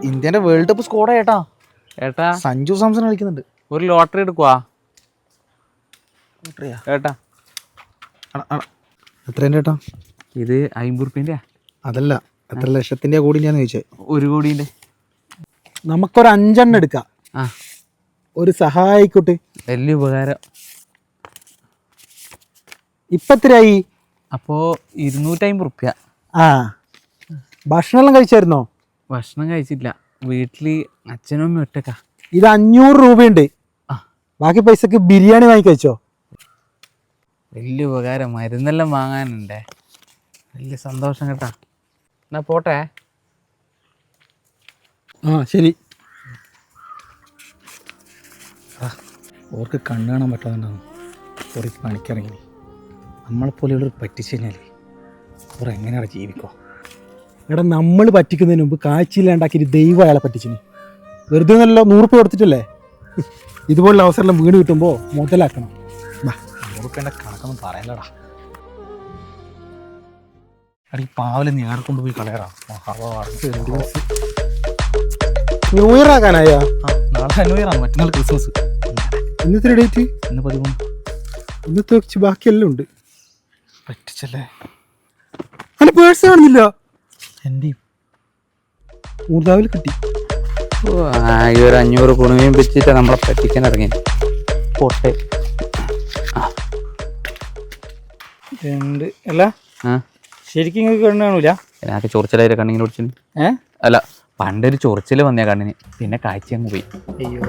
ഇന്ത്യന്റെ world cup Skoda ഏട്ടാ. ഏട്ടാ സഞ്ജു സാംസൺ കളിക്കുന്നുണ്ട്. ഒരു ലോട്ടറി എടുക്കുവാ ഏട്ടാ. എത്രേന്റെ ഏട്ടാ? ഇത് 50 റുപ്യൻ്റെ. അതല്ല, എത്ര ലക്ഷത്തിന്റെ കൂടിയാന്ന് ചോദിച്ചേ. 1 കോടിൻ്റെ. നമുക്കൊരു 5 എടുക്കാം. ആ, ഒരു സഹായിക്കോട്ടെ. വലിയ ഉപകാരം. ഇപ്പൊ എത്രയായി? അപ്പോൾ 250 റുപ്യ. ആ, ഭക്ഷണമെല്ലാം കഴിച്ചായിരുന്നോ? ഭക്ഷണം കഴിച്ചില്ല, വീട്ടിൽ അച്ഛനും അമ്മയും ഒറ്റക്കാ. ഇത് 500 രൂപയുണ്ട്. ആ, ബാക്കി പൈസക്ക് ബിരിയാണി വാങ്ങി കഴിച്ചോ. വലിയ ഉപകാരം. മരുന്നെല്ലാം വാങ്ങാനുണ്ടേ. വലിയ സന്തോഷം കേട്ടാ. എന്നാ പോട്ടെ. ആ ശരി. ഓർക്ക് കണ്ണു കാണാൻ പറ്റാതുണ്ടാവും. ഓർ പണിക്കിറങ്ങി നമ്മളെപ്പോലെയുള്ളവർ പറ്റിച്ചു കഴിഞ്ഞാൽ ഓർ എങ്ങനെയാണ് ജീവിക്കുക? എടാ, നമ്മൾ പറ്റിക്കുന്നതിന് മുമ്പ് കാഴ്ചയില്ലാണ്ടാക്കിയിട്ട് ദൈവം അയാളെ പറ്റിച്ചിന്. വെറുതെ നല്ല 100 രൂപ കൊടുത്തിട്ടല്ലേ. ഇതുപോലുള്ള അവസരം വീട് കിട്ടുമ്പോൾ മുതലാക്കണം. 100 രൂപേൻ്റെ കണക്കൊന്നും പറയലടാ. എടാ, ഈ പാവലെ നേരെ കൊണ്ടുപോയി കളയറാ. New year ആകാനായാ? നാളെ ന്യൂ ഇയർ ആണ്, മറ്റന്നാൾ ക്രിസ്മസ്. ഇന്നത്തെ ഡേറ്റ്? ഇന്ന് 13. ഇന്നത്തെ വെച്ച് ബാക്കിയെല്ലാം ഉണ്ട്. പറ്റിച്ചല്ലേ. അതിന് പേഴ്സ് കാണുന്നില്ല. എൻ്റെയും മൂർദാവിൽ കിട്ടി. ഈ ഒരു 500 കുണുമയും വെച്ചിട്ട് നമ്മളെ പറ്റിക്കാൻ ഇറങ്ങി. പോട്ടെ. അല്ല, ശരിക്കും നിങ്ങൾക്ക് കണ്ണു കാണൂല? എനിക്ക് ചൊറിച്ചിലായിട്ട് കണ്ണിങ്ങനെ ഓടിച്ചു. അല്ല, പണ്ടൊരു ചൊറിച്ചിൽ വന്നേ കണ്ണിന്, പിന്നെ കാഴ്ച അങ്ങ് പോയി. അയ്യോ.